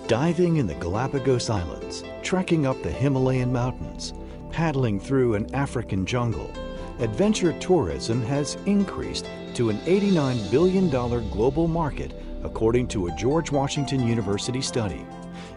Diving in the Galapagos Islands, trekking up the Himalayan mountains, paddling through an African jungle, adventure tourism has increased to an $89 billion global market, according to a George Washington University study.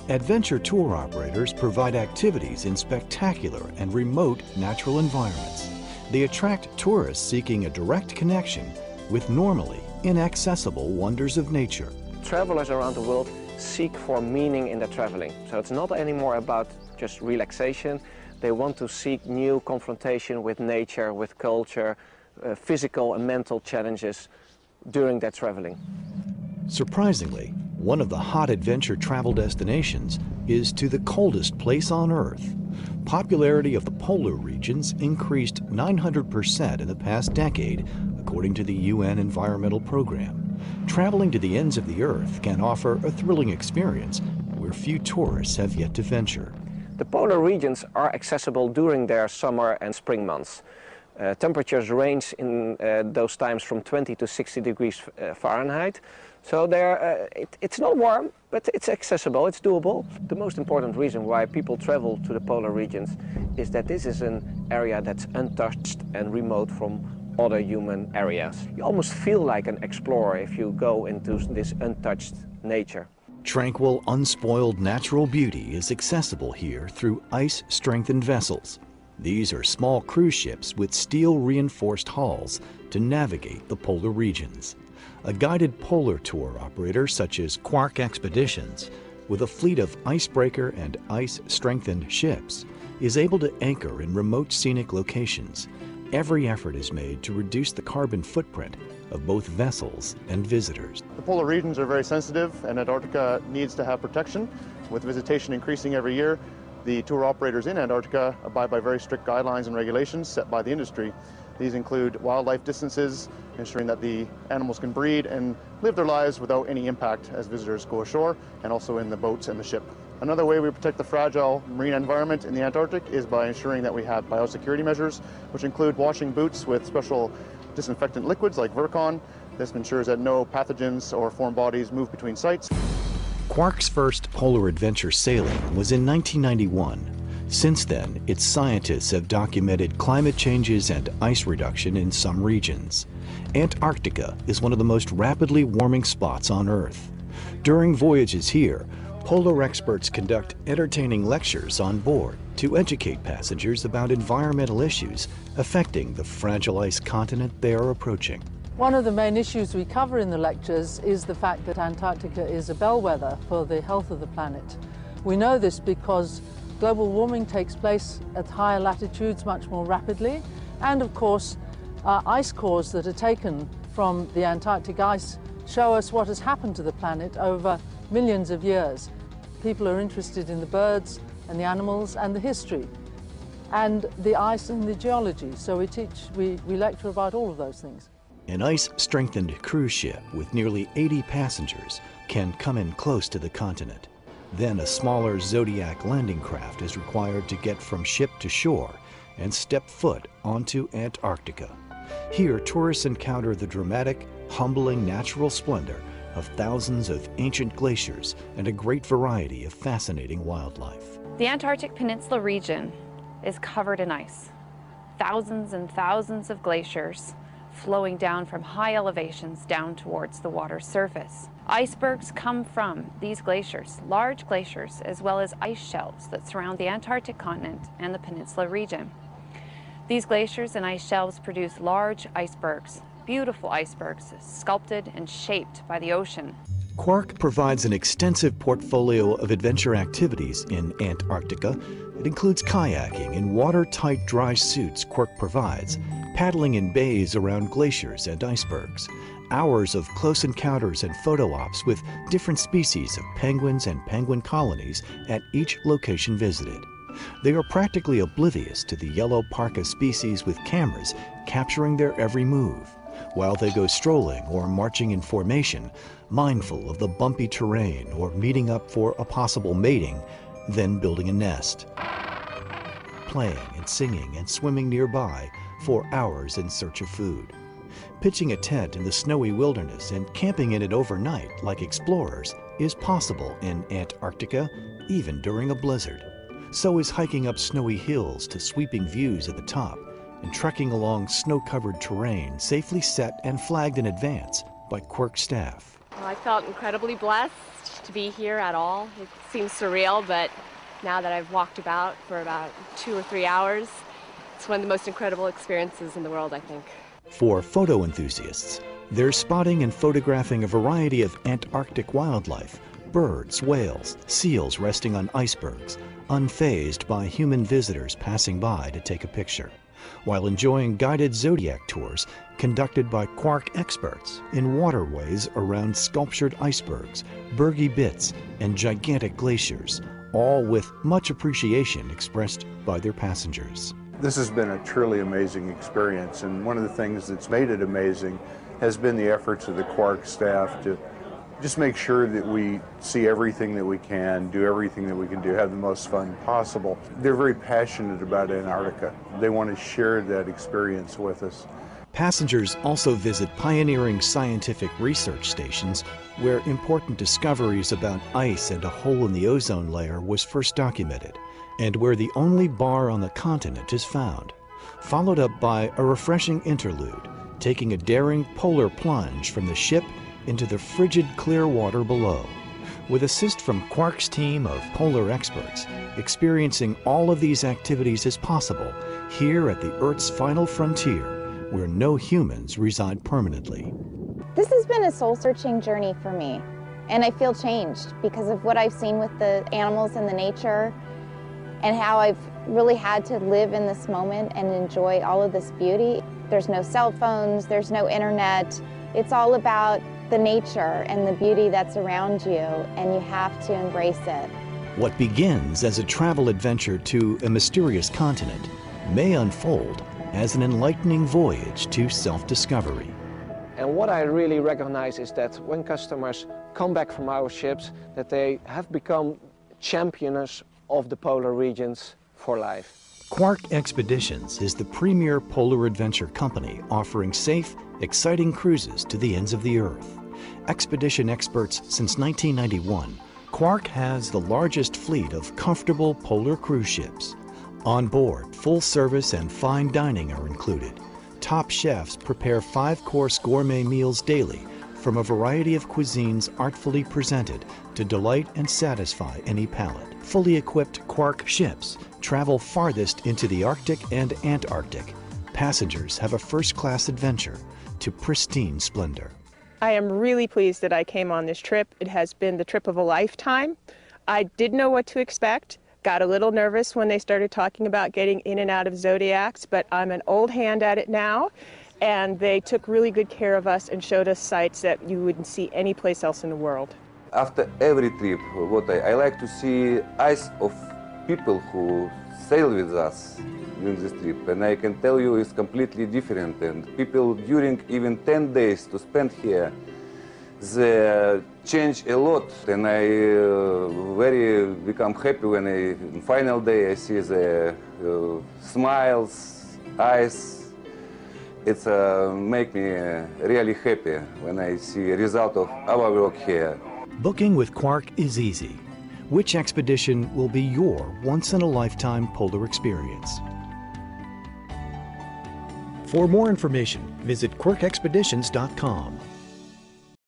Adventure tour operators provide activities in spectacular and remote natural environments. They attract tourists seeking a direct connection with normally inaccessible wonders of nature. Travelers around the world seek for meaning in their traveling. So it's not anymore about just relaxation. They want to seek new confrontation with nature, with culture, physical and mental challenges during their traveling. Surprisingly, one of the hot adventure travel destinations is to the coldest place on Earth. Popularity of the polar regions increased 900% in the past decade, according to the UN Environmental Program. Traveling to the ends of the Earth can offer a thrilling experience where few tourists have yet to venture. The polar regions are accessible during their summer and spring months. Temperatures range in those times from 20 to 60 degrees Fahrenheit. So it's not warm, but it's accessible, it's doable. The most important reason why people travel to the polar regions is that this is an area that's untouched and remote from other human areas. You almost feel like an explorer if you go into this untouched nature. Tranquil, unspoiled natural beauty is accessible here through ice-strengthened vessels. These are small cruise ships with steel-reinforced hulls to navigate the polar regions. A guided polar tour operator such as Quark Expeditions, with a fleet of icebreaker and ice-strengthened ships, is able to anchor in remote scenic locations. Every effort is made to reduce the carbon footprint of both vessels and visitors. The polar regions are very sensitive, and Antarctica needs to have protection. With visitation increasing every year, the tour operators in Antarctica abide by very strict guidelines and regulations set by the industry. These include wildlife distances, ensuring that the animals can breed and live their lives without any impact as visitors go ashore, and also in the boats and the ship. Another way we protect the fragile marine environment in the Antarctic is by ensuring that we have biosecurity measures, which include washing boots with special disinfectant liquids like Virkon. This ensures that no pathogens or foreign bodies move between sites. Quark's first polar adventure sailing was in 1991. Since then, its scientists have documented climate changes and ice reduction in some regions. Antarctica is one of the most rapidly warming spots on Earth. During voyages here, polar experts conduct entertaining lectures on board to educate passengers about environmental issues affecting the fragile ice continent they are approaching. One of the main issues we cover in the lectures is the fact that Antarctica is a bellwether for the health of the planet. We know this because global warming takes place at higher latitudes much more rapidly, and of course ice cores that are taken from the Antarctic ice show us what has happened to the planet over millions of years. People are interested in the birds and the animals and the history and the ice and the geology, so we lecture about all of those things. An ice-strengthened cruise ship with nearly 80 passengers can come in close to the continent. Then a smaller Zodiac landing craft is required to get from ship to shore and step foot onto Antarctica. Here, tourists encounter the dramatic, humbling natural splendor of thousands of ancient glaciers and a great variety of fascinating wildlife. The Antarctic Peninsula region is covered in ice. Thousands and thousands of glaciers flowing down from high elevations down towards the water's surface. Icebergs come from these glaciers, large glaciers, as well as ice shelves that surround the Antarctic continent and the peninsula region. These glaciers and ice shelves produce large icebergs, beautiful icebergs, sculpted and shaped by the ocean. Quark provides an extensive portfolio of adventure activities in Antarctica. It includes kayaking in watertight dry suits Quark provides, paddling in bays around glaciers and icebergs, hours of close encounters and photo ops with different species of penguins and penguin colonies at each location visited. They are practically oblivious to the yellow parka species with cameras capturing their every move, while they go strolling or marching in formation, mindful of the bumpy terrain or meeting up for a possible mating, then building a nest. Playing and singing and swimming nearby for hours in search of food. Pitching a tent in the snowy wilderness and camping in it overnight like explorers is possible in Antarctica, even during a blizzard. So is hiking up snowy hills to sweeping views at the top and trekking along snow-covered terrain safely set and flagged in advance by Quark staff. Well, I felt incredibly blessed to be here at all. It seems surreal, but now that I've walked about for about 2 or 3 hours, it's one of the most incredible experiences in the world, I think. For photo enthusiasts, they're spotting and photographing a variety of Antarctic wildlife, birds, whales, seals resting on icebergs, unfazed by human visitors passing by to take a picture, while enjoying guided zodiac tours conducted by Quark experts in waterways around sculptured icebergs, bergy bits, and gigantic glaciers, all with much appreciation expressed by their passengers. This has been a truly amazing experience, and one of the things that's made it amazing has been the efforts of the Quark staff to just make sure that we see everything that we can, do everything that we can do, have the most fun possible. They're very passionate about Antarctica. They want to share that experience with us. Passengers also visit pioneering scientific research stations where important discoveries about ice and a hole in the ozone layer was first documented, and where the only bar on the continent is found, followed up by a refreshing interlude, taking a daring polar plunge from the ship into the frigid clear water below. With assist from Quark's team of polar experts, experiencing all of these activities is possible here at the Earth's final frontier, where no humans reside permanently. This has been a soul-searching journey for me, and I feel changed because of what I've seen with the animals and the nature, and how I've really had to live in this moment and enjoy all of this beauty. There's no cell phones, there's no internet. It's all about the nature and the beauty that's around you, and you have to embrace it. What begins as a travel adventure to a mysterious continent may unfold as an enlightening voyage to self-discovery. And what I really recognize is that when customers come back from our ships, that they have become champions of the polar regions for life. Quark Expeditions is the premier polar adventure company offering safe, exciting cruises to the ends of the Earth. Expedition experts since 1991, Quark has the largest fleet of comfortable polar cruise ships. On board, full service and fine dining are included. Top chefs prepare 5-course gourmet meals daily from a variety of cuisines artfully presented to delight and satisfy any palate. Fully equipped Quark ships travel farthest into the Arctic and Antarctic. Passengers have a first-class adventure to pristine splendor. I am really pleased that I came on this trip. It has been the trip of a lifetime. I didn't know what to expect. Got a little nervous when they started talking about getting in and out of zodiacs, but I'm an old hand at it now, and they took really good care of us and showed us sights that you wouldn't see anyplace else in the world. After every trip, what I like to see eyes of people who sail with us during this trip, and I can tell you it's completely different, and people during even 10 days to spend here, they change a lot, and I very become happy when on final day I see the smiles, eyes. It's make me really happy when I see a result of our work here. Booking with Quark is easy. Which expedition will be your once-in-a-lifetime polar experience? For more information, visit quarkexpeditions.com.